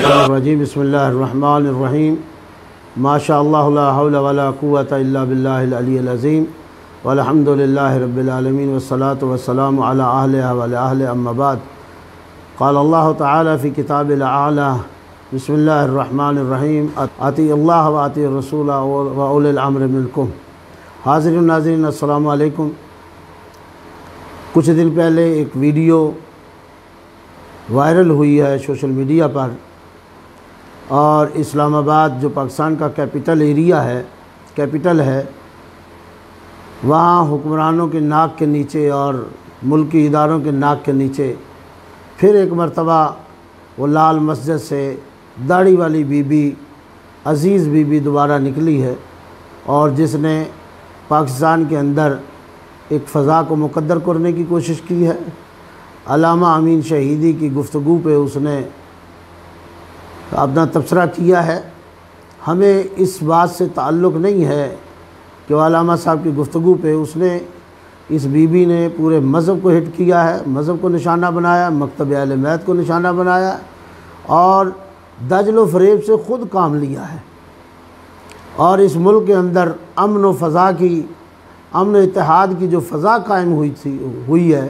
الشیطان الرجیم بسم اللہ الرحمن الرحیم ما شاء اللہ لا حول ولا قوة الا باللہ العلی العظیم والحمد للہ رب العالمین والصلاة والسلام علی اہلہ وعلی اہل اما بعد قال اللہ تعالی فی کتاب الاعلی بسم اللہ الرحمن الرحیم اطیعوا اللہ واطیعوا الرسول واولی الامر منکم۔ حاضرین ناظرین السلام علیکم۔ کچھ دن پہلے ایک ویڈیو وائرل ہوئی ہے سوشل میڈیا پر، اور اسلام آباد جو پاکستان کا کیپٹل ہے وہاں حکمرانوں کے ناک کے نیچے اور ملکی اداروں کے ناک کے نیچے پھر ایک مرتبہ وہ لال مسجد سے داڑھی والی بی بی عزیز بی بی دوبارہ نکلی ہے، اور جس نے پاکستان کے اندر ایک فضا کو مقدر کرنے کی کوشش کی ہے۔ علامہ امین شہیدی کی گفتگو پہ اس نے اپنا تبصرہ کیا ہے۔ ہمیں اس بات سے تعلق نہیں ہے کہ علامہ صاحب کی گفتگو پہ اس بی بی نے پورے مذہب کو ہٹ کیا ہے، مذہب کو نشانہ بنایا، مکتب اہل بیت کو نشانہ بنایا اور دجل و فریب سے خود کام لیا ہے، اور اس ملک کے اندر امن و اتحاد کی جو فضا قائم ہوئی ہے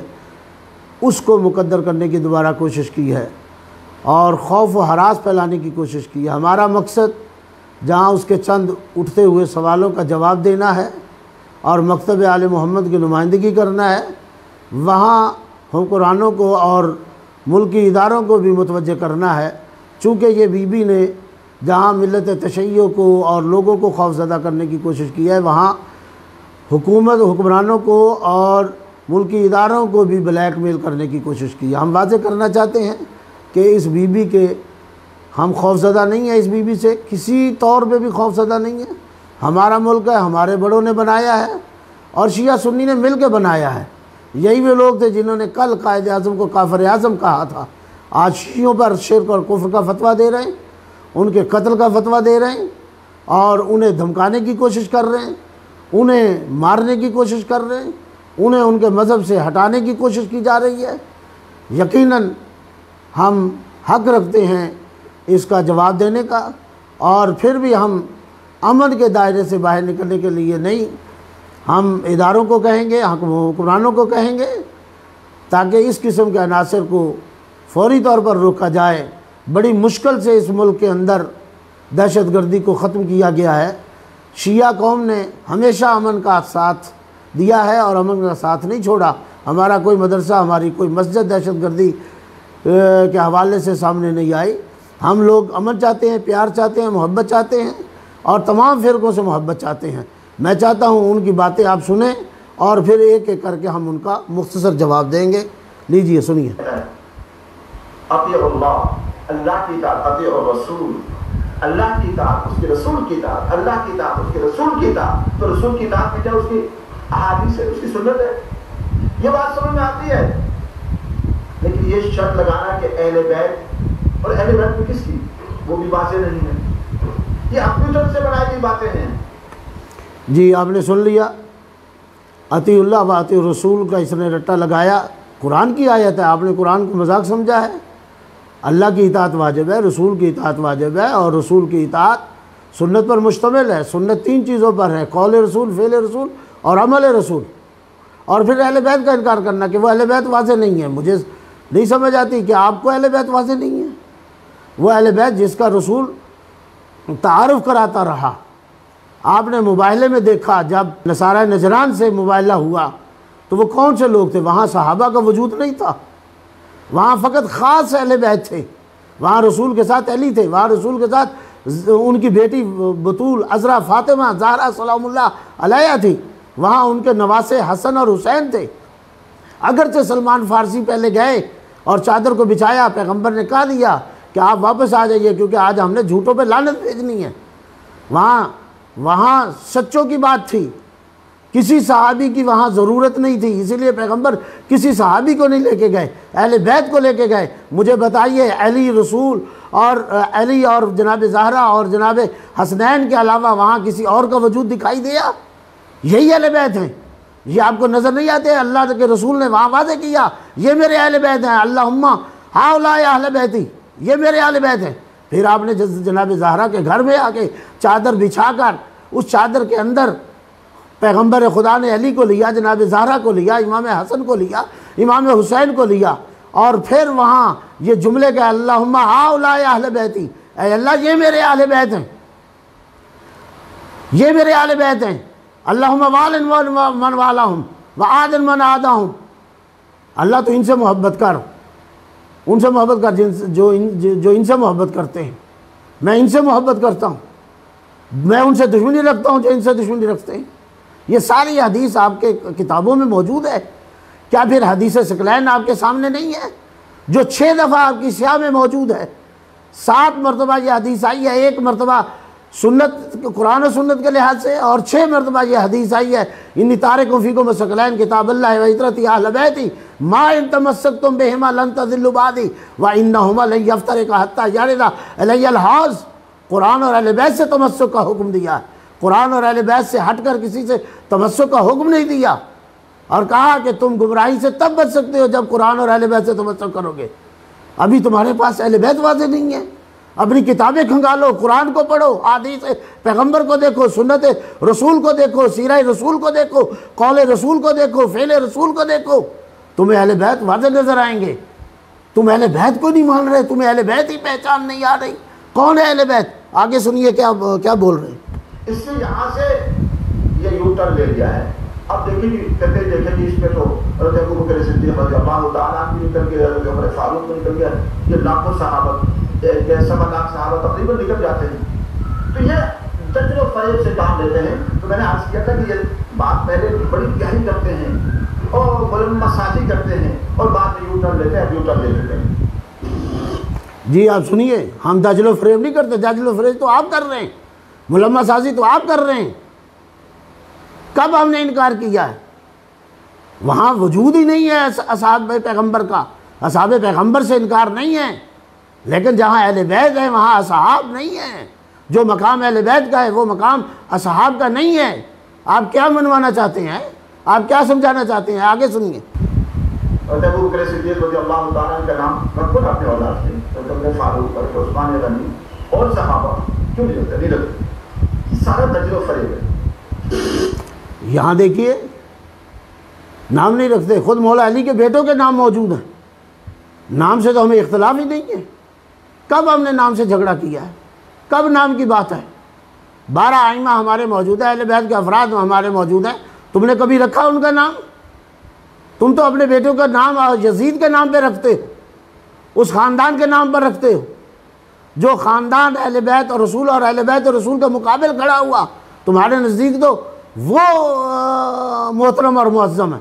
اس کو مقدر کرنے کی دوبارہ کوشش کی ہے، اور خوف و ہراس پھیلانے کی کوشش کی ہے۔ ہمارا مقصد جہاں اس کے چند اٹھتے ہوئے سوالوں کا جواب دینا ہے اور مکتب آل محمد کی نمائندگی کرنا ہے، وہاں حکمرانوں کو اور ملکی اداروں کو بھی متوجہ کرنا ہے، چونکہ یہ بی بی نے جہاں ملت تشیع کو اور لوگوں کو خوفزدہ کرنے کی کوشش کی ہے، وہاں حکمرانوں کو اور ملکی اداروں کو بھی بلیک میل کرنے کی کوشش کی ہے۔ ہم واضح کرنا چاہتے ہیں کہ اس بی بی کے ہم خوفزدہ نہیں ہیں، اس بی بی سے کسی طور پہ بھی خوفزدہ نہیں ہیں۔ ہمارا ملک ہے، ہمارے بڑوں نے بنایا ہے اور شیعہ سنی نے مل کے بنایا ہے۔ یہی وہ لوگ تھے جنہوں نے کل قائد اعظم کو کافر اعظم کہا تھا، آج شیعوں پر شرک اور کفر کا فتویٰ دے رہے ہیں، ان کے قتل کا فتویٰ دے رہے ہیں اور انہیں دھمکانے کی کوشش کر رہے ہیں، انہیں مارنے کی کوشش کر رہے ہیں، انہیں ان کے مذہب سے ہٹانے کی کوشش کی جا رہی ہے۔ یقیناً ہم حق رکھتے ہیں اس کا جواب دینے کا، اور پھر بھی ہم امن کے دائرے سے باہر نکلنے کے لیے نہیں، ہم اداروں کو کہیں گے، حکمرانوں کو کہیں گے تاکہ اس قسم کے عناصر کو فوری طور پر روکا جائے۔ بڑی مشکل سے اس ملک کے اندر دہشت گردی کو ختم کیا گیا ہے۔ شیعہ قوم نے ہمیشہ امن کا ساتھ دیا ہے اور امن کا ساتھ نہیں چھوڑا۔ ہمارا کوئی مدرسہ، ہماری کوئی مسجد دہشت گردی کے حوالے سے سامنے نہیں آئی۔ ہم لوگ امن چاہتے ہیں، پیار چاہتے ہیں، محبت چاہتے ہیں اور تمام فرقوں سے محبت چاہتے ہیں۔ میں چاہتا ہوں ان کی باتیں آپ سنیں اور پھر ایک ایک کر کے ہم ان کا مختصر جواب دیں گے۔ لیجئے سنیے۔ اطیعوا اللہ، اللہ کی اطاعت، اطیعوا الرسول، اللہ کی اطاعت، اس کے رسول کی اطاعت، اللہ کی اطاعت، اس کے رسول کی اطاعت۔ تو رسول کی اطاعت میں کیا اس کی احادیث ہے، اس کی سنت ہے، یہ بات سمجھ میں آتی ہے۔ لیکن یہ شرط لگانا کہ اہل بیت، اور اہل بیت میں کس کی، وہ بھی واضح نہیں ہے، یہ اپنی طرف سے بنائی گئی باتیں ہیں۔ جی آپ نے سن لیا، اطیعوا اللہ و اطیعوا الرسول کا اس نے رٹا لگایا۔ قرآن کی آیت ہے، آپ نے قرآن کو مذاق سمجھا ہے۔ اللہ کی اطاعت واجب ہے، رسول کی اطاعت واجب ہے، اور رسول کی اطاعت سنت پر مشتمل ہے۔ سنت تین چیزوں پر ہے، قول رسول، فعل رسول اور عمل رسول۔ اور پھر اہل بیت کا انکار کرنا کہ وہ اہل بیت واضح نہیں ہے، مجھے نہیں سمجھ آتی کہ آپ کو اہل بیت واضح نہیں ہے۔ وہ اہل بیت جس کا رسول تعارف کراتا رہا، آپ نے مباہلے میں دیکھا جب نصارہ نجران سے مباہلہ ہوا تو وہ کون سے لوگ تھے؟ وہاں صحابہ کا وجود نہیں تھا، وہاں فقط خاص اہل بیت تھے، وہاں رسول کے ساتھ علی تھے، وہاں رسول کے ساتھ ان کی بیٹی بطول، عذرا، فاطمہ، زہرا سلام اللہ علیہا تھی، وہاں ان کے نواسے حسن اور حسین تھے۔ اگرچہ سلمان فارسی پہلے گئے اور چادر کو بچھایا، پیغمبر نے کہا دیا کہ آپ واپس آ جائیے کیونکہ آج ہم نے جھوٹوں پہ لعنت بھیجنی ہے۔ وہاں سچوں کی بات تھی، کسی صحابی کی وہاں ضرورت نہیں تھی، اسی لیے پیغمبر کسی صحابی کو نہیں لے کے گئے، اہل بیت کو لے کے گئے۔ مجھے بتائیے علی رسول اور علی اور جناب زہرا اور جناب حسنین کے علاوہ وہاں کسی اور کا وجود دکھائی دیا؟ یہی اہل بیت ہیں۔ یہ آپ کو نظر نہیں آتے؟ اللہ کے رسول نے وہاں واضح کیا یہ میرے اہل بیت ہیں، اللہم ہؤلاء اہل بیتی، یہ میرے اہل بیت ہیں۔ پھر آپ نے جناب زہرا کے گھر میں آ کے چادر بچھا کر اس چادر کے اندر پیغمبر خدا نے علی کو لیا، جناب زہرا کو لیا، امام حسن کو لیا، امام حسین کو لیا، اور پھر وہاں یہ جملے کہ اللہم ہؤلاء اہل بیتی، اے اللہ یہ میرے اہل بیت ہیں، یہ میرے اہل بیت ہیں، اللہم وال من والاہم وعاد من عاداہم، اللہ تو ان سے محبت کر، ان سے محبت کر جو ان سے محبت کرتے ہیں، میں ان سے محبت کرتا ہوں، میں ان سے دشمنی رکھتا ہوں جو ان سے دشمنی رکھتے ہیں۔ یہ ساری حدیث آپ کے کتابوں میں موجود ہے، کیا پھر حدیث ثقلین آپ کے سامنے نہیں ہے جو 6 دفعہ آپ کی سیاہ میں موجود ہے؟ 7 مرتبہ یہ حدیث آئی ہے، 1 مرتبہ سنت قرآن و سنت کے لحاظ سے، اور 6 مرتبہ یہ حدیث آئی ہے انی تارک فیکم ثقلین کتاب اللہ و عترتی اہل بیتی ما ان تمسکتم بہما لن تضلوا بعدی وانہما لن یفترقا حتی یرد علی الحوض۔ قرآن اور اہل بیت سے تمسک کا حکم دیا ہے، قرآن اور اہل بیت سے ہٹ کر کسی سے تمسک کا حکم نہیں دیا، اور کہا کہ تم گمراہی سے تب بچ سکتے ہو جب قرآن اور اہل بیت سے تمسک کرو گے۔ ابھی تمہارے پاس اہل بیت واضح نہیں ہے، اپنی کتابیں کھنگالو، قرآن کو پڑھو، حدیث پیغمبر کو دیکھو، سنت رسول کو دیکھو، سیرہ رسول کو دیکھو، قول رسول کو دیکھو، فعل رسول کو دیکھو، تمہیں اہل بیت واضح نظر آئیں گے۔ تم اہل بیت کو نہیں مان رہے، تمہیں اہل بیت ہی پہچان نہیں آ رہی۔ کون ہے اہل بیت؟ آگے سنیے کیا بول رہے ہیں۔ اس سے یہاں سے یہ یو ٹرن لے لیا ہے۔ اب دیکھیں گے کہتے دیکھیں گے اس پہ تو حضرت ابو بکر صدیق رضی اللہ تعالیٰ عنہ بھی نکل گیا، حضرت عمر فاروق بھی نکل گیا، یہ لاکھوں صحابہ 1.25 لاکھ صحابہ تقریباً نکل جاتے ہیں۔ تو یہ دجل و فریب سے کام لیتے ہیں۔ تو میں نے عرض کیا تھا کہ یہ بات پہلے بڑی گہری کرتے ہیں اور ملمہ سازی کرتے ہیں اور بعد میں یو ٹرن لیتے ہیں، یو ٹرن لے لیتے ہیں۔ جی آپ سنیے، ہم دجل و فریب نہیں کرتے، دجل و فریب تو آپ کر رہے ہیں، ملمہ سازی تو آپ کر رہے ہیں۔ کب ہم نے انکار کیا ہے؟ وہاں وجود ہی نہیں ہے اصحاب پیغمبر کا، اصحاب پیغمبر سے انکار نہیں ہے، لیکن جہاں اہل بیت ہے وہاں اصحاب نہیں ہیں۔ جو مقام اہل بیت کا ہے وہ مقام اصحاب کا نہیں ہے۔ آپ کیا منوانا چاہتے ہیں؟ آپ کیا سمجھانا چاہتے ہیں؟ آگے سنیے۔ اور ابو بکر صدیق رضی اللہ تعالیٰ عنہ کا نام مقبول اپنے اولاد سے، اور عمر فاروق اور عثمان غنی اور صحابہ کیوں نہیں لگتے؟ سارا دجل و فریب ہے۔ یہاں دیکھیے نام نہیں رکھتے، خود مولا علی کے بیٹوں کے نام موجود ہیں، نام سے تو ہمیں اختلاف ہی نہیں ہے۔ کب ہم نے نام سے جھگڑا کیا ہے؟ کب نام کی بات ہے؟ 12 ائمہ ہمارے موجود ہیں، اہل بیت کے افراد ہمارے موجود ہیں، تم نے کبھی رکھا ان کا نام؟ تم تو اپنے بیٹوں کا نام یزید کے نام پہ رکھتے ہو، اس خاندان کے نام پر رکھتے ہو، جو خاندان اہل بیت اور رسول اور اہل بیت اور رسول کا مقابل کھڑا ہوا، تمہارے نزدیک تو وہ محترم اور معظم ہے۔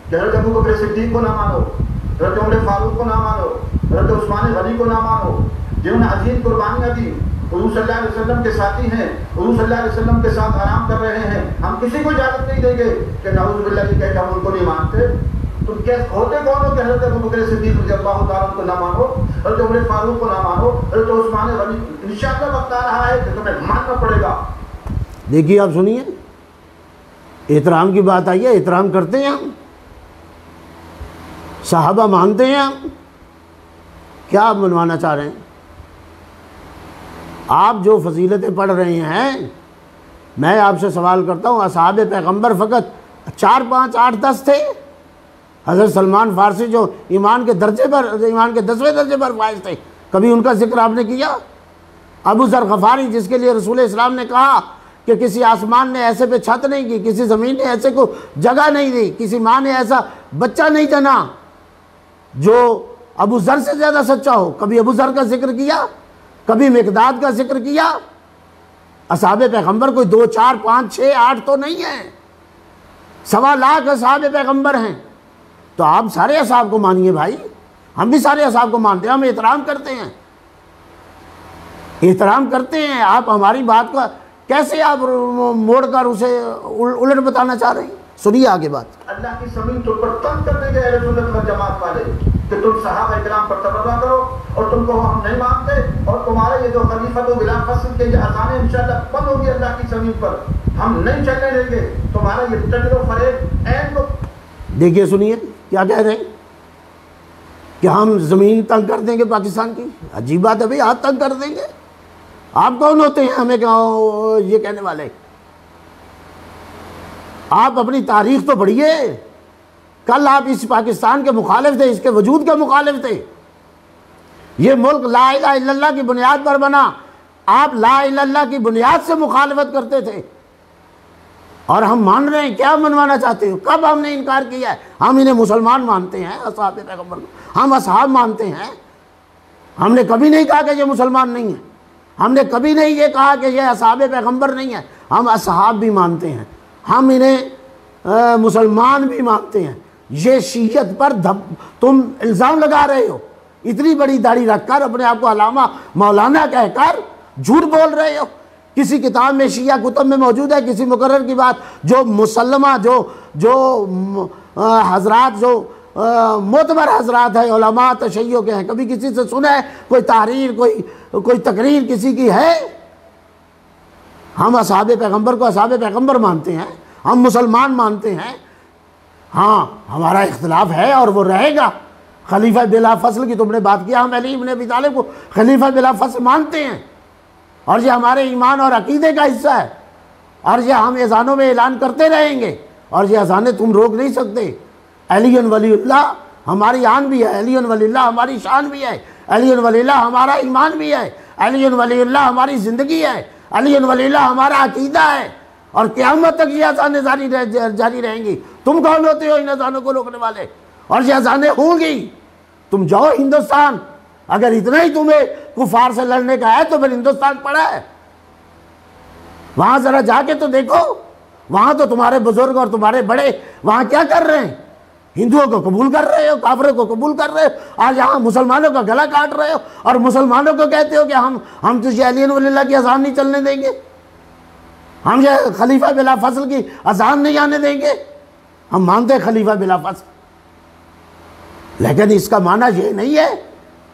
حضرت ابو بکر صدیق کو نہ مانو، حضرت عمر فاروق کو نہ مانو، حضرت عثمان غنی کو نہ مانو، جنہوں نے عظیم قربانیاں دی، حضور صلی اللہ علیہ وسلم کے ساتھی ہیں، حضور صلی اللہ علیہ وسلم کے ساتھ آرام کر رہے ہیں۔ ہم کسی کو اجازت نہیں دیں گے کہ نعوذ باللہ یہ کہہ کہ ہم ان کو نہیں مانتے۔ تم کیا ہوتے کون ہو کہ حضرت ابو بکر صدیق رضی اللہ تعالیٰ عنہ کو نہ مانو، حضرت عمر فاروق کو نہ مانو، حضرت عثمان غنی؟ انشاءاللہ وقت آ رہا ہے کہ تمہیں ماننا پڑے گا۔ دیکھیے آپ سنیے، احترام کی بات آئی ہے، احترام کرتے ہیں ہم، صحابہ مانتے ہیں ہم، کیا آپ منوانا چاہ رہے ہیں؟ آپ جو فضیلتیں پڑھ رہے ہیں، میں آپ سے سوال کرتا ہوں، اصحاب پیغمبر فقط 4 5 8 10 تھے؟ حضرت سلمان فارسی جو ایمان کے درجے پر، ایمان کے 10ویں درجے پر فائز تھے، کبھی ان کا ذکر آپ نے کیا؟ ابو ذر غفاری جس کے لیے رسول اسلام نے کہا کہ کسی آسمان نے ایسے پہ چھت نہیں کی، کسی زمین نے ایسے کو جگہ نہیں دی، کسی ماں نے ایسا بچہ نہیں جنا جو ابو ذر سے زیادہ سچا ہو، کبھی ابو ذر کا ذکر کیا؟ کبھی مقداد کا ذکر کیا؟ اصحاب پیغمبر کوئی 2 4 5 6 8 تو نہیں ہیں، 1.25 لاکھ اصحاب پیغمبر ہیں۔ تو آپ سارے اصحاب کو مانیے بھائی، ہم بھی سارے اصحاب کو مانتے ہیں، ہم احترام کرتے ہیں، احترام کرتے ہیں۔ آپ ہماری بات کو کیسے آپ موڑ کر اسے الٹ بتانا چاہ رہے ہیں؟ سنیے آگے بات۔ اللہ کی زمین تم پر تنگ کر دیں گے اہل سنت والجماعت والے کہ تم صحابہ کرام پر تبرہ کرو اور تم کو ہم نہیں مانتے، اور تمہارے یہ جو خلیفۃ و بلا فصل کے یہ اذانیں انشاءاللہ بند ہوگی اللہ کی زمین پر، ہم نہیں چلنے دیں گے تمہارا یہ دجل و فریب۔ این کو دیکھیے سنیے کیا کہہ رہے ہیں، کہ ہم زمین تنگ کر دیں گے پاکستان کی؟ عجیب بات ہے بھئی، آپ تنگ کر دیں گے؟ آپ کون ہوتے ہیں ہمیں یہ کہنے والے؟ آپ اپنی تاریخ تو پڑھیے، کل آپ اس پاکستان کے مخالف تھے، اس کے وجود کے مخالف تھے۔ یہ ملک لا الہ الا اللہ کی بنیاد پر بنا، آپ لا الہ الا اللہ کی بنیاد سے مخالفت کرتے تھے، اور ہم مان رہے ہیں۔ کیا منوانا چاہتے ہو؟ کب ہم نے انکار کیا ہے؟ ہم انہیں مسلمان مانتے ہیں، اصحاب پیغمبر کو ہم اصحاب مانتے ہیں۔ ہم نے کبھی نہیں کہا کہ یہ مسلمان نہیں ہے، ہم نے کبھی نہیں یہ کہا کہ یہ اصحاب پیغمبر نہیں ہے۔ ہم اصحاب بھی مانتے ہیں، ہم انہیں مسلمان بھی مانتے ہیں۔ یہ شیعت پر تم الزام لگا رہے ہو، اتنی بڑی داڑھی رکھ کر، اپنے آپ کو علامہ مولانا کہہ کر جھوٹ بول رہے ہو۔ کسی کتاب میں، شیعہ کتب میں موجود ہے کسی مقرر کی بات، جو مسلمہ جو حضرات، جو معتبر حضرات ہیں، علماء تشیع کے ہیں، کبھی کسی سے سنا ہے کوئی تحریر، کوئی تقریر کسی کی ہے؟ ہم اصحاب پیغمبر کو اصحاب پیغمبر مانتے ہیں، ہم مسلمان مانتے ہیں۔ ہاں ہمارا اختلاف ہے اور وہ رہے گا۔ خلیفہ بلا فصل کی تم نے بات کیا، ہم علی بن ابی طالب کو خلیفہ بلا فصل مانتے ہیں، اور یہ ہمارے ایمان اور عقیدے کا حصہ ہے، اور یہ ہم اذانوں میں اعلان کرتے رہیں گے، اور یہ اذانیں تم روک نہیں سکتے۔ علی ولی اللہ ہماری آن بھی ہے، علی ولی اللہ ہماری شان بھی ہے، علی ولی اللہ ہمارا ایمان بھی ہے، علی ولی اللہ ہماری زندگی ہے، علی ولی اللہ ہمارا عقیدہ ہے، اور قیامت تک یہ اذانیں جاری رہیں گی۔ تم کون ہوتے ہو ان اذانوں کو روکنے والے؟ اور یہ اذانیں ہوں گی۔ تم جاؤ ہندوستان، اگر اتنا ہی تمہیں کفار سے لڑنے کا ہے تو پھر ہندوستان پڑا ہے، وہاں ذرا جا کے تو دیکھو، وہاں تو تمہارے بزرگ اور تمہارے بڑے وہاں کیا کر رہے ہیں؟ ہندوؤں کو قبول کر رہے ہو، کافروں کو قبول کر رہے ہو، آج یہاں مسلمانوں کا گلا کاٹ رہے ہو، اور مسلمانوں کو کہتے ہو کہ ہم تجھے علی ولی اللہ کی اذان نہیں چلنے دیں گے، ہم یہ خلیفہ بلا فصل کی اذان نہیں آنے دیں گے۔ ہم مانتے ہیں خلیفہ بلا فصل، لیکن اس کا معنی یہ نہیں ہے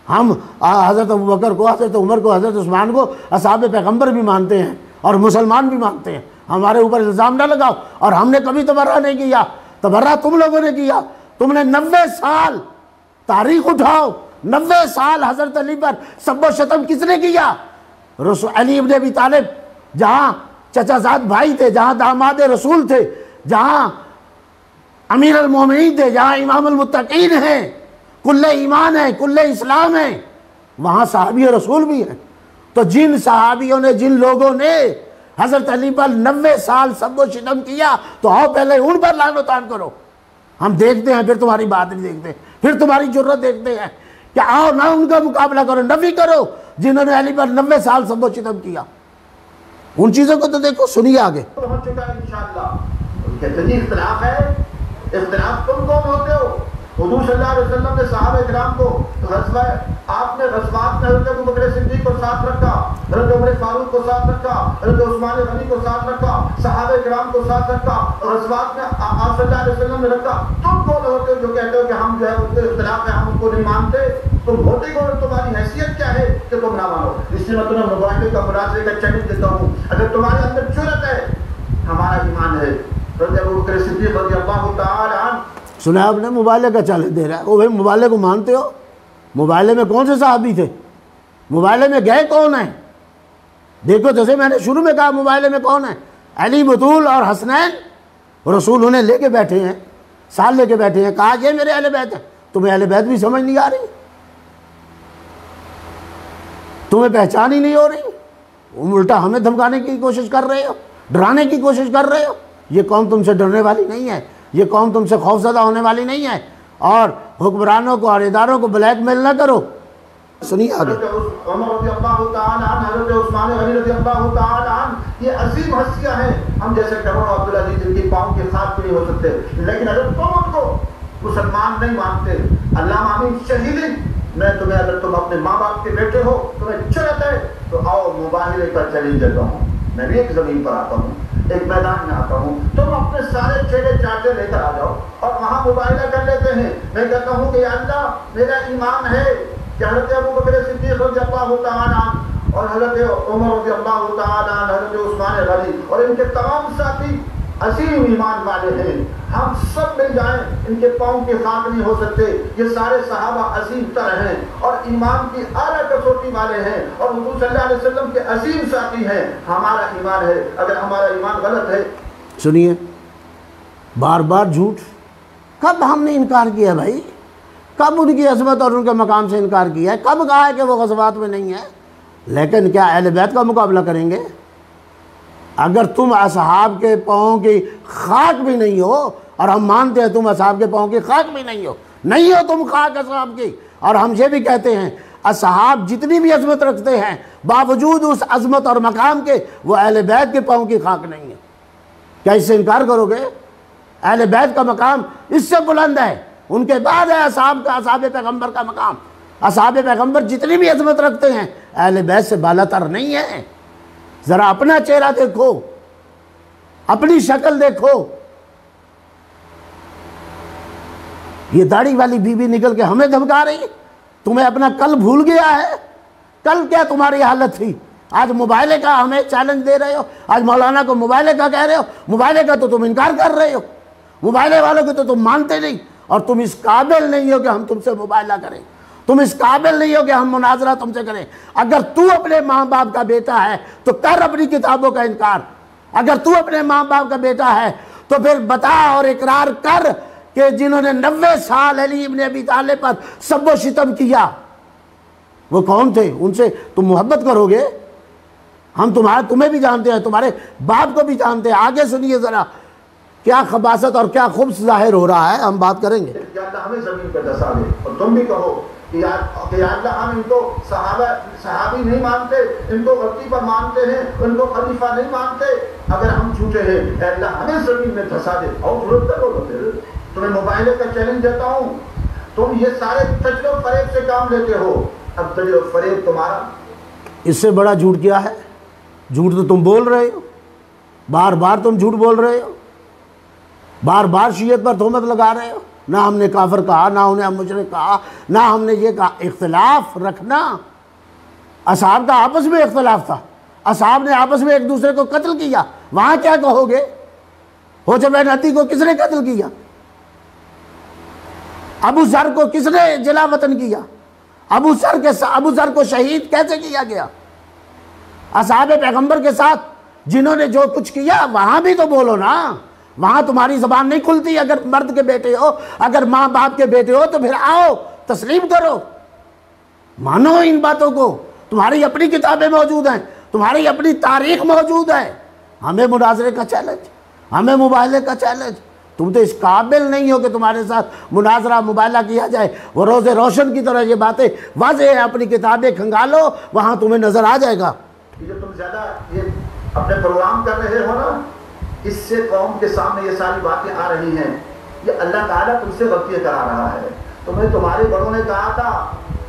ہم حضرت ابوبکر کو، حضرت عمر کو، حضرت عثمان کو اصحاب پیغمبر بھی مانتے ہیں اور مسلمان بھی مانتے ہیں۔ ہمارے اوپر الزام نہ لگاؤ، اور ہم نے کبھی تبرہ نہیں کیا، تبرہ تم لوگوں نے کیا۔ تم نے 90 سال تاریخ اٹھاؤ، 90 سال حضرت علی پر سب و شتم کس نے کیا؟ علی ابن ابی طالب جہاں چچا زاد بھائی تھے، جہاں داماد رسول تھے، جہاں امیر المومنین تھے، جہاں امام المتقین ہیں، کل ایمان ہے، کل اسلام ہے، وہاں صحابی رسول بھی ہیں۔ تو جن صحابیوں نے، جن لوگوں نے حضرت علی پر 90 سال سب و شتم کیا، تو آؤ پہلے ان پر لعن و طعن کرو، ہم دیکھتے ہیں، پھر تمہاری بات نہیں دیکھتے، پھر تمہاری جرت دیکھتے ہیں کہ آؤ نہ ان کا مقابلہ کرو، نفی کرو جنہوں نے علی پر 90 سال سب و شتم کیا۔ ان چیزوں کو تو دیکھو، سنیے آگے۔ ہو چکا ہے انشاءاللہ۔ کہتے ہیں اختلاف ہے، اختلاف تم کون ہوتے ہو؟ حضور صلی اللہ علیہ وسلم نے صحابہ کرام کو غزوہ، آپ نے غزوات میں حضرت ابوبکر صدیق کو ساتھ رکھا، حضرت عمر فاروق کو ساتھ رکھا، حضرت عثمان غنی کو ساتھ رکھا، صحابہ کرام کو ساتھ رکھا، غزوات میں آپ صلی اللہ علیہ وسلم نے رکھا۔ تم کون ہوتے ہو جو کہتے ہو کہ ہم جو ہے ان کے اختلاف ہے، ہم ان کو نہیں مانتے؟ تم ہوتے کون؟ تمہاری حیثیت کیا ہے کہ تم نہ مانو؟ اس لیے میں تمہیں مباحثے کا مناظرے کا چیلنج دیتا ہوں، اگر تمہارے اندر جرأت ہے، ہمارا ایمان ہے، حضرت ابوبکر صدیق رضی اللہ تعالی عنہ۔ سنا آپ نے مبالغے کا چیلنج دے رہا ہے۔ وہ بھائی مبالغے کو مانتے ہو؟ مبالغے میں کون سے صحابی تھے؟ مبالغے میں گئے کون ہیں؟ دیکھو، جیسے میں نے شروع میں کہا، مبالغے میں کون ہیں؟ علی، بطول اور حسنین، رسول انہیں لے کے بیٹھے ہیں، ساتھ لے کے بیٹھے ہیں، کہا یہ میرے اہل بیت ہیں۔ تمہیں اہل بیت بھی سمجھ نہیں آ رہی، تمہیں پہچان ہی نہیں ہو رہی، الٹا ہمیں دھمکانے کی کوشش کر رہے ہو، ڈرانے کی کوشش کر رہے ہو۔ یہ قوم تم سے ڈرنے والی نہیں ہے، یہ قوم تم سے خوفزدہ ہونے والی نہیں ہے، اور حکمرانوں کو اور اداروں کو بلیک میل نہ کرو۔ سنیے آگے۔ حضرت عمر رضی اللہ تعالی عنہ، حضرت عثمان غنی رضی اللہ تعالی عنہ، یہ عظیم ہستیاں ہیں، ہم جیسے کروڑوں عبدالعزیز جن کی پاؤں کے خاک بھی نہیں ہو سکتے، لیکن اگر تم ان کو مسلمان نہیں مانتے، علامہ امین شہیدی، میں تمہیں، اگر تم اپنے ماں باپ کے بیٹے ہو، تمہیں جرأت ہے تو آؤ مباہلے کا چیلنج دیتا ہوں۔ میں بھی ایک زمین پر آتا ہوں، ایک میدان میں آتا ہوں، تم اپنے سارے چیلے چاٹے لے کر آ جاؤ اور وہاں مباہلہ کر لیتے ہیں۔ میں کہتا ہوں کہ یا اللہ، میرا ایمان ہے کہ حضرت ابوبکر صدیق رضی اللہ تعالی عنہ اور حضرت عمر رضی اللہ تعالی عنہ، حضرت عثمان غنی اور ان کے تمام ساتھی عظیم ایمان والے ہیں، ہم سب مل جائیں ان کے پاؤں کی خاک نہیں ہو سکتے. یہ سارے صحابہ عظیم تر ہیں اور ایمان کی اعلیٰ کسوٹی والے ہیں اور حضور صلی اللہ علیہ وسلم کے عظیم ساتھی ہیں. ہمارا ایمان ہے، اگر ہمارا ایمان غلط ہے. سنیے، بار بار جھوٹ. کب ہم نے انکار کیا بھائی؟ کب ان کی عظمت اور ان کے مقام سے انکار کیا ہے؟ کب کہا ہے کہ وہ غزوات میں نہیں ہے؟ لیکن کیا اہل بیت کا مقابلہ کریں گے؟ اگر تم اصحاب کے پاؤں کی خاک بھی نہیں ہو، اور ہم مانتے ہیں تم اصحاب کے پاؤں کی خاک بھی نہیں ہو تم خاک اصحاب کی، اور ہم یہ بھی کہتے ہیں اصحاب جتنی بھی عظمت رکھتے ہیں باوجود اس عظمت اور مقام کے وہ اہل بیت کے پاؤں کی خاک نہیں ہے. کیا اس سے انکار کرو گے؟ اہل بیت کا مقام اس سے بلند ہے، ان کے بعد ہے اصحاب پیغمبر کا مقام. اصحاب پیغمبر جتنی بھی عظمت رکھتے ہیں اہل بیت سے بالا تر نہیں ہے. ذرا اپنا چہرہ دیکھو، اپنی شکل دیکھو. یہ داڑھی والی بی بی نکل کے ہمیں دھمکا رہی ہے. تمہیں اپنا کل بھول گیا ہے؟ کل کیا تمہاری حالت تھی؟ آج موبائلے کا ہمیں چیلنج دے رہے ہو، آج مولانا کو موبائلے کا کہہ رہے ہو. موبائلے کا تو تم انکار کر رہے ہو، موبائلے والوں کو تو تم مانتے نہیں، اور تم اس قابل نہیں ہو کہ ہم تم سے مباہلہ کریں. تم اس قابل نہیں ہو کہ ہم مناظرہ تم سے کریں. اگر تو اپنے ماں باپ کا بیٹا ہے تو کر اپنی کتابوں کا انکار. اگر تو اپنے ماں باپ کا بیٹا ہے تو پھر بتا اور اقرار کر کہ جنہوں نے 90 سال علی ابن ابی طالب پر سب و شتم کیا وہ کون تھے؟ ان سے تم محبت کرو گے؟ ہم تمہیں بھی جانتے ہیں، تمہارے باپ کو بھی جانتے ہیں. آگے سنیے ذرا کیا خباثت اور کیا خبث ظاہر ہو رہا ہے، ہم بات کریں گے. یا اللہ ہمیں زمین پہ دھسا دے اور تم بھی کہو کہ یا اللہ ہم ان کو صحابی نہیں مانتے، ان کو غلطی پر مانتے ہیں، ان کو خلیفہ نہیں مانتے. اگر ہم جھوٹے ہیں اے اللہ ہمیں زمین میں دھسا دے. اور ضرورت کرو تو پھر تمہیں موبائل کا چیلنج دیتا ہوں. تم یہ سارے تجربے و فریب سے کام لیتے ہو. اب تجربے و فریب تمہارا، اس سے بڑا جھوٹ کیا ہے؟ جھوٹ تو تم بول رہے ہو، بار بار تم جھوٹ بول رہے ہو، بار بار شیعت پر تہمت لگا رہے ہو. نہ ہم نے کافر کہا، نہ انہیں ہم مشرک کہا، نہ ہم نے یہ کہا. اختلاف رکھنا، اصحاب کا آپس میں اختلاف تھا، اصحاب نے آپس میں ایک دوسرے کو قتل کیا، وہاں کیا کہو گے؟ حجر بن عتیق کو کس نے قتل کیا؟ ابو ذر کو کس نے جلا وطن کیا؟ ابو ذر کو شہید کیسے کیا گیا؟ اصحاب پیغمبر کے ساتھ جنہوں نے جو کچھ کیا وہاں بھی تو بولو نا. وہاں تمہاری زبان نہیں کھلتی. اگر مرد کے بیٹے ہو، اگر ماں باپ کے بیٹے ہو تو پھر آؤ تسلیم کرو، مانو ان باتوں کو. تمہاری اپنی کتابیں موجود ہیں، تمہاری اپنی تاریخ موجود ہے. ہمیں مناظرے کا چیلنج، ہمیں مباہلے کا چیلنج. تم تو اس قابل نہیں ہو کہ تمہارے ساتھ مناظرہ مباہلہ کیا جائے. وہ روز روشن کی طرح یہ باتیں واضح ہیں. اپنی کتابیں کھنگالو، وہاں تمہیں نظر آ جائے گا. جو تم زیادہ یہ اپنے پروگرام کر رہے ہو نا، اس سے قوم کے سامنے یہ ساری باتیں آ رہی ہیں. یہ اللہ تعالیٰ تم سے غلطیاں کرا رہا ہے. تمہیں تمہارے بڑوں نے کہا تھا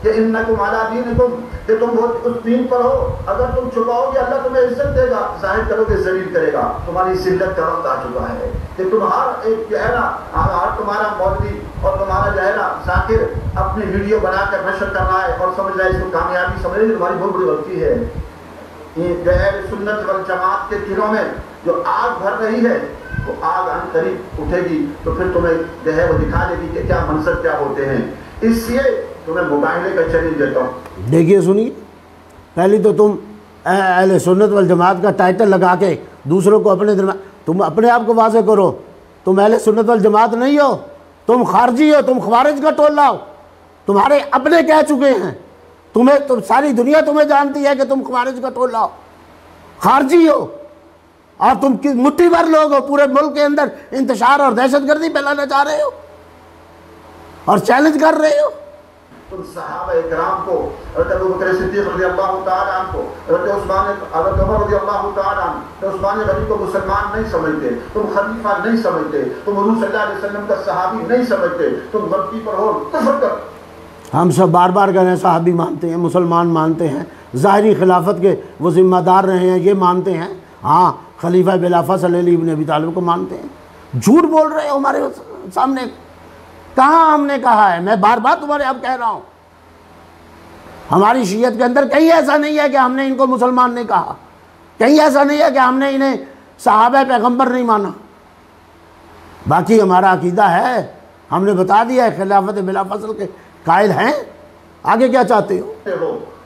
کہ انکم علی دینکم، کہ تم اس دین پر ہو. اگر تم چھپاؤ گے اللہ تمہیں عزت دے گا، ظاہر کرو گے ذلیل کرے گا. تمہاری ذلت کا وقت آ چکا ہے کہ تم ہر ایک جو ہے نا، ہر تمہارا مولوی اور تمہارا جو ہے نا ذاکر اپنی ویڈیو بنا کر نشر کر رہا ہے اور سمجھ رہا ہے اس کو کامیابی سمجھ رہے. تمہاری بہت بڑی غلطی ہے. یہ جو ہے سنت والجماعت کے دلوں میں جو آگ بھر رہی ہے وہ آگ ان قریب اٹھے گی تو پھر تمہیں جو ہے وہ دکھا دے گی کہ کیا منظر کیا ہوتے ہیں. اس لیے تمہیں مباہلے کا چیلنج دیتا ہوں. دیکھیے سنیے، پہلی تو تم اہل سنت والجماعت کا ٹائٹل لگا کے دوسروں کو اپنے تم اپنے آپ کو واضح کرو. تم اہل سنت والجماعت نہیں ہو، تم خارجی ہو، تم خوارج کا ٹولہ ہو. تمہارے اپنے کہہ چکے ہیں، تم ساری دنیا تمہیں جانتی ہے کہ تم خوارج کا ٹولہ ہو، خارجی ہو، اور تم مٹھی بھر لوگ ہو پورے ملک کے اندر انتشار اور دہشت گردی پھیلانا چاہ رہے ہو اور چیلنج کر رہے ہو. تم صحابہ اکرام کو، حضرت ابو بکر صدیق رضی اللہ تعالیٰ عنہ کو، حضرت عمر رضی اللہ تعالیٰ عنہ، عثمان غنی کو مسلمان نہیں سمجھتے، تم خلیفہ نہیں سمجھتے، تم حضور صلی اللہ علیہ وسلم کا صحابی نہیں سمجھتے. تم غلطی پر ہو کفر کر. ہم سب بار بار کہہ رہے ہیں صحابی مانتے ہیں، مسلمان مانتے ہیں، ظاہری خلافت کے وہ ذمہ دار رہے ہیں، یہ مانتے ہیں. ہاں خلیفہ بلافاصل علی ابن ابی طالب کو مانتے ہیں. جھوٹ بول رہے ہو ہمارے سامنے. کہاں ہم نے کہا ہے؟ میں بار بار تمہارے اب کہہ رہا ہوں، ہماری شیعت کے اندر کہیں ایسا نہیں ہے کہ ہم نے ان کو مسلمان نہیں کہا، کہیں ایسا نہیں ہے کہ ہم نے انہیں صحابہ پیغمبر نہیں مانا. باقی ہمارا عقیدہ ہے، ہم نے بتا دیا ہے، خلافت بلا فصل کے قائل ہیں، آگے کیا چاہتے ہو؟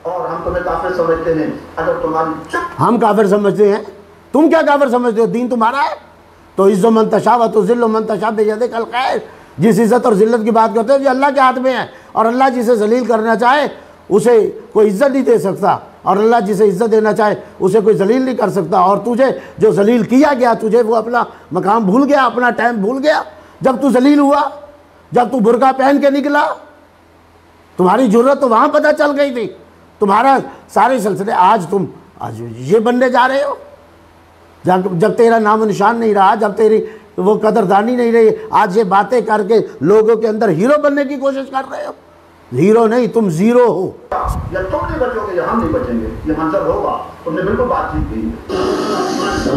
اور ہم تمہیں کافر سمجھتے ہیں اگر تمہاری ہم کافر سمجھتے ہیں، تم کیا کافر سمجھتے ہو؟ دین تمہارا ہے تو عز و من تشاء و تذل من تشاء بیدک الخیر، جس عزت اور ذلت کی بات کرتے ہو یہ اللہ کے ہاتھ میں ہے، اور اللہ جسے ذلیل کرنا چاہے اسے کوئی عزت نہیں دے سکتا، اور اللہ جسے عزت دینا چاہے اسے کوئی ذلیل نہیں کر سکتا، اور تجھے جو ذلیل کیا گیا تجھے وہ اپنا مقام بھول گیا، اپنا ٹائم بھول گیا، جب تو ذلیل ہوا، جب تو برقع پہن کے نکلا، تمہاری جرت تو وہاں پتہ چل گئی تھی، تمہارا سارے سلسلے آج یہ بننے جا رہے ہو، جب تیرا نام و نشان نہیں رہا، جب تیری وہ قدردانی نہیں رہی، آج یہ باتیں کر کے لوگوں کے اندر ہیرو بننے کی کوشش کر رہے ہو۔ ہیرو نہیں، تم زیرو ہو۔ یا تم نہیں بچو گے یا ہم نہیں بچیں گے، یہ منظر ہوگا۔ تم نے بالکل بات ٹھیک کی ہے۔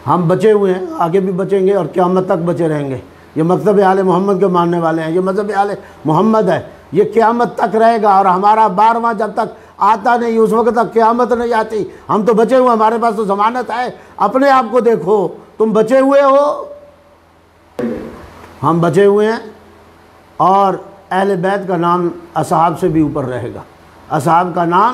ہم بچے ہوئے ہیں، آگے بھی بچیں گے اور قیامت تک بچے رہیں گے۔ یہ مکتب آل محمد کے ماننے والے ہیں، یہ مذہب آل محمد ہے، یہ قیامت تک رہے گا، اور ہمارا 12واں جب تک آتا نہیں اس وقت تک قیامت نہیں آتی۔ ہم تو بچے ہوئے، ہمارے پاس تو ضمانت ہے۔ اپنے آپ کو دیکھو، تم بچے ہوئے ہو، ہم بچے ہوئے ہیں، اور اہل بیت کا نام اصحاب سے بھی اوپر رہے گا۔ اصحاب کا نام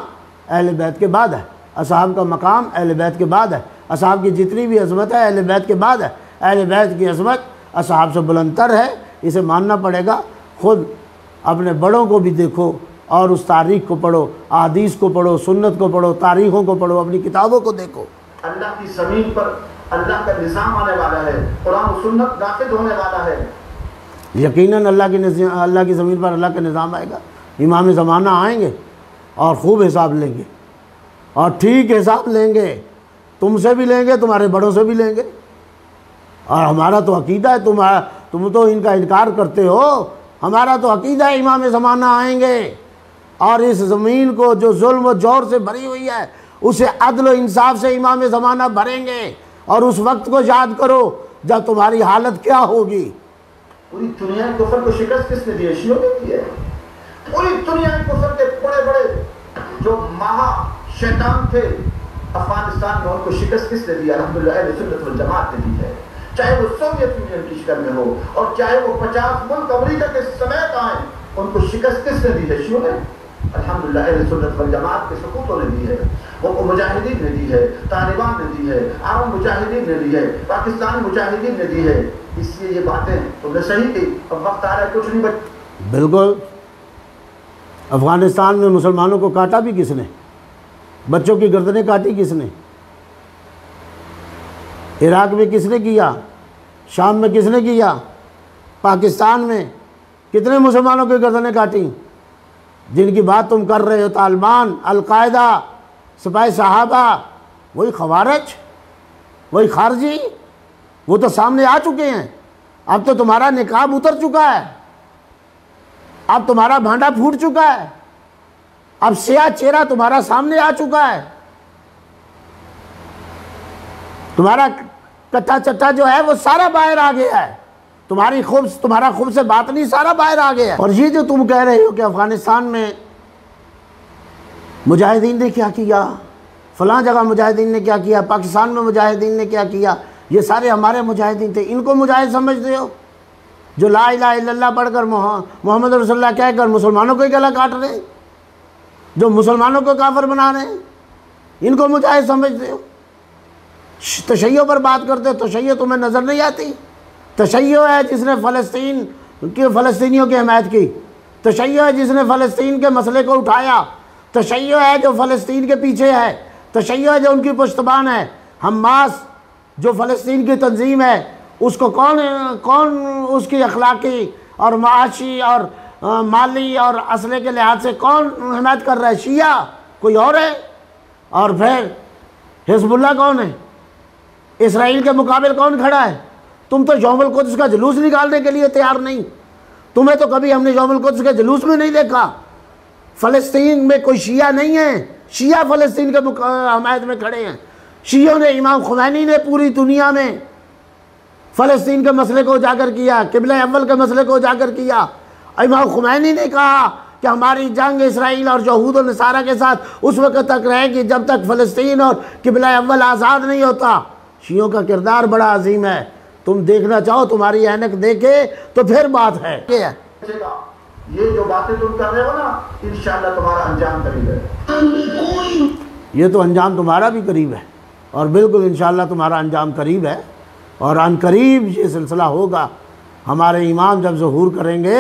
اہل بیت کے بعد ہے، اصحاب کا مقام اہل بیت کے بعد ہے، اصحاب کی جتنی بھی عظمت ہے اہل بیت کے بعد ہے۔ اہل بیت کی عظمت اصحاب سے بلند تر ہے، اسے ماننا پڑے گا۔ خود اپنے بڑوں کو بھی دیکھو اور اس تاریخ کو پڑھو، احادیث کو پڑھو، سنت کو پڑھو، تاریخوں کو پڑھو، اپنی کتابوں کو دیکھو۔ اللہ کی زمین پر اللہ کا نظام آنے والا ہے، قرآن و سنت نافذ ہونے والا ہے۔ یقیناً اللہ کی زمین پر اللہ کا نظام آئے گا، امام زمانہ آئیں گے اور خوب حساب لیں گے، اور ٹھیک حساب لیں گے، تم سے بھی لیں گے، تمہارے بڑوں سے بھی لیں گے۔ اور ہمارا تو عقیدہ ہے، تم تو ان کا انکار کرتے ہو، ہمارا تو عقیدہ ہے امام زمانہ آئیں گے، اور اس زمین کو جو ظلم و جور سے بھری ہوئی ہے اسے عدل و انصاف سے امام زمانہ بھریں گے۔ اور اس وقت کو یاد کرو جب تمہاری حالت کیا ہوگی۔ پوری دنیا کفر کو شکست کس نے دی ہے؟ شیعوں نے دی ہے۔ پوری دنیا کفر کے بڑے بڑے جو مہا شیطان تھے افغانستان میں، ان کو شکست کس نے دی؟ الحمدللہ اہل سنت والجماعت نے دی ہے۔ چاہے وہ سوویت یونین کی شکل میں ہو، اور چاہے وہ 50 ملک امریکہ کے سمیت آئیں، ان کو شکست کس نے دی ہے؟ شیعوں نے۔ الحمدللہ اہل سنت والجماعت کے سقوطوں نے دی ہے، وہ مجاہدین نے دی ہے، طالبان نے دی ہے، عام مجاہدین نے دی ہے، پاکستانی مجاہدین نے دی ہے۔ اس لیے یہ باتیں تم نے صحیح کی۔ اب وقت آ رہا ہے کچھ نہیں بالکل۔ افغانستان میں مسلمانوں کو کاٹا بھی کس نے؟ بچوں کی گردنیں کاٹی کس نے؟ عراق میں کس نے کیا؟ شام میں کس نے کیا؟ پاکستان میں کتنے مسلمانوں کی گردنیں کاٹیں؟ جن کی بات تم کر رہے ہو، طالبان، القاعدہ، سپاہی صحابہ، وہی خوارج، وہی خارجی، وہ تو سامنے آ چکے ہیں۔ اب تو تمہارا نقاب اتر چکا ہے، اب تمہارا بھانڈا پھوٹ چکا ہے، اب سیاہ چہرہ تمہارا سامنے آ چکا ہے، تمہارا کٹھا چٹھا جو ہے وہ سارا باہر آ گیا ہے، تمہارا خوب سے بات نہیں سارا باہر آ گیا ہے۔ اور یہ جو تم کہہ رہے ہو کہ افغانستان میں مجاہدین نے کیا کیا، فلاں جگہ مجاہدین نے کیا کیا، پاکستان میں مجاہدین نے کیا کیا، یہ سارے ہمارے مجاہدین تھے، ان کو مجاہد سمجھتے ہو جو لا الہ الا اللہ پڑھ کر محمد رسول اللہ کہہ کر مسلمانوں کو ہی گلا کاٹ رہے ہیں، جو مسلمانوں کو کافر بنا رہے ہیں، ان کو مجاہد سمجھتے ہو؟ تشیع پر بات کرتے ہو، تشیع تمہیں نظر نہیں آتی؟ تشیع ہے جس نے فلسطینیوں کی حمایت کی، تشیع ہے جس نے فلسطین کے مسئلے کو اٹھایا، تشیع ہے جو فلسطین کے پیچھے ہے، تشیع ہے جو ان کی پشتبان ہے۔ حماس جو فلسطین کی تنظیم ہے، اس کو کون اس کی اخلاقی اور معاشی اور مالی اور اسلحے کے لحاظ سے کون حمایت کر رہا ہے؟ شیعہ، کوئی اور ہے؟ اور پھر حزب اللہ کون ہے؟ اسرائیل کے مقابل کون کھڑا ہے؟ تم تو یوم القدس کا جلوس نکالنے کے لیے تیار نہیں، تمہیں تو کبھی ہم نے یوم القدس کے جلوس میں نہیں دیکھا۔ فلسطین میں کوئی شیعہ نہیں ہے، شیعہ فلسطین کے حمایت میں کھڑے ہیں۔ شیعوں نے، امام خمینی نے پوری دنیا میں فلسطین کے مسئلے کو اجاگر کیا، قبلہ اول کے مسئلے کو اجاگر کیا۔ امام خمینی نے کہا کہ ہماری جنگ اسرائیل اور یہود و نصارہ کے ساتھ اس وقت تک رہے گی جب تک فلسطین اور قبلہ اول آزاد نہیں ہوتا۔ شیعوں کا کردار بڑا عظیم ہے، تم دیکھنا چاہو تمہاری اینک دیکھے تو پھر بات ہے. یہ جو باتیں تم کر رہے ہو نا انشاءاللہ تمہارا انجام قریب ہے. یہ تو انجام تمہارا بھی قریب ہے اور بالکل انشاءاللہ تمہارا انجام قریب ہے اور ان قریب یہ سلسلہ ہوگا. ہمارے امام جب ظہور کریں گے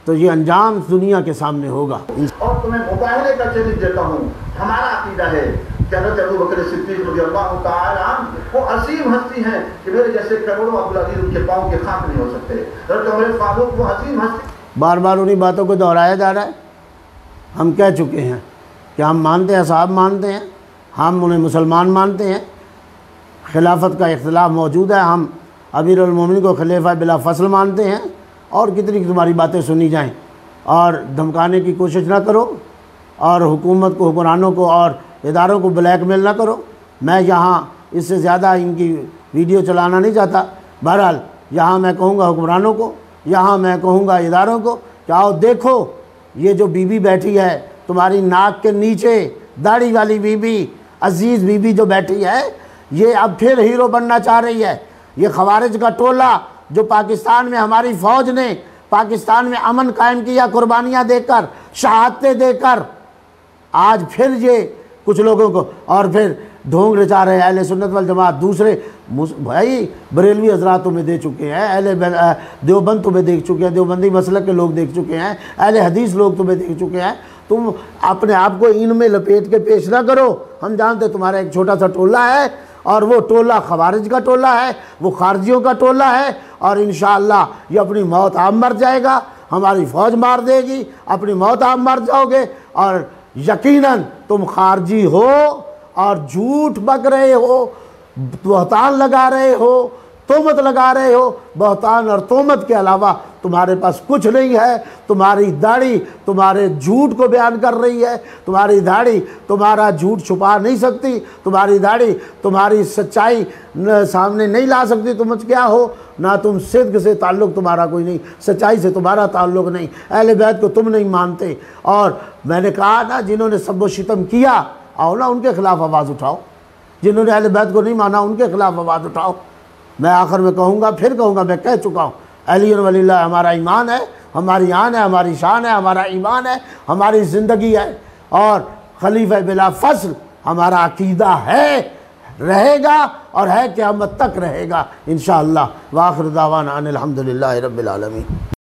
تو یہ انجام دنیا کے سامنے ہوگا. اور تمہیں مباہلے کا چیلنج دیتا ہوں. ہمارا عقیدہ ہے کہ حضرت ابو بکر صدیق رضی اللہ تعالی عنہ وہ عظیم ہستی ہیں کہ میرے جیسے کروڑوں عبدالعزیز ان کے پاؤں کے خاک نہیں ہو سکتے. حضرت عمر فاروق وہ عظیم ہستی. بار بار انہی باتوں کو دہرایا جا رہا ہے. ہم کہہ چکے ہیں کہ ہم مانتے ہیں، صاحب مانتے ہیں، ہم انہیں مسلمان مانتے ہیں. خلافت کا اختلاف موجود ہے، ہم امیر المومنین کو خلیفہ بلا فصل مانتے ہیں. اور کتنی تمہاری باتیں سنی جائیں اور دھمکانے کی کوشش نہ کرو اور حکومت کو، حکمرانوں کو اور اداروں کو بلیک میل نہ کرو. میں یہاں اس سے زیادہ ان کی ویڈیو چلانا نہیں چاہتا. بہرحال یہاں میں کہوں گا حکمرانوں کو، یہاں میں کہوں گا اداروں کو کہ آؤ دیکھو یہ جو بی بی بیٹھی ہے تمہاری ناک کے نیچے، داڑھی والی بی بی، عزیز بی بی جو بیٹھی ہے، یہ اب پھر ہیرو بننا چاہ رہی ہے. یہ خوارج کا ٹولہ جو پاکستان میں ہماری فوج نے پاکستان میں امن قائم کیا، قربانیاں دے کر، شہادتیں دے کر، آج پھر یہ کچھ لوگوں کو اور پھر ڈھونگ رچا رہے ہیں. اہل سنت والجماعت دوسرے بھائی بریلوی حضرات تمہیں دے چکے ہیں، اہل دیوبند تمہیں دیکھ چکے ہیں، دیوبندی مسلک کے لوگ دیکھ چکے ہیں، اہل حدیث لوگ تمہیں دیکھ چکے ہیں. تم اپنے آپ کو ان میں لپیٹ کے پیش نہ کرو. ہم جانتے تمہارا ایک چھوٹا سا ٹولہ ہے اور وہ ٹولہ خوارج کا ٹولہ ہے، وہ خارجیوں کا ٹولہ ہے اور انشاءاللہ یہ اپنی موت آپ مر جائے گا، ہماری فوج مار دے گی، اپنی موت آپ مر جاؤ گے. اور یقیناً تم خارجی ہو اور جھوٹ بک رہے ہو، بہتان لگا رہے ہو، تہمت لگا رہے ہو. بہتان اور تہمت کے علاوہ تمہارے پاس کچھ نہیں ہے. تمہاری داڑھی تمہارے جھوٹ کو بیان کر رہی ہے. تمہاری داڑھی تمہارا جھوٹ چھپا نہیں سکتی. تمہاری داڑھی تمہاری سچائی سامنے نہیں لا سکتی. تم کیا ہو؟ نہ تم صدق سے تعلق تمہارا کوئی نہیں، سچائی سے تمہارا تعلق نہیں، اہل بیت کو تم نہیں مانتے. اور میں نے کہا نا جنہوں نے سب و شتم کیا، آؤ نا ان کے خلاف آواز اٹھاؤ. جنہوں نے اہل بیت کو نہیں مانا ان کے خلاف آواز اٹھاؤ. میں آخر میں کہوں گا، پھر کہوں گا، میں کہہ چکا ہوں، علی ولی اللہ ہمارا ایمان ہے، ہماری آن ہے، ہماری شان ہے، ہمارا ایمان ہے، ہماری زندگی ہے. اور خلیفہ بلا فصل ہمارا عقیدہ ہے، رہے گا اور ہے قیامت تک رہے گا انشاءاللہ. وآخر دعوانا ان الحمدللہ رب العالمین.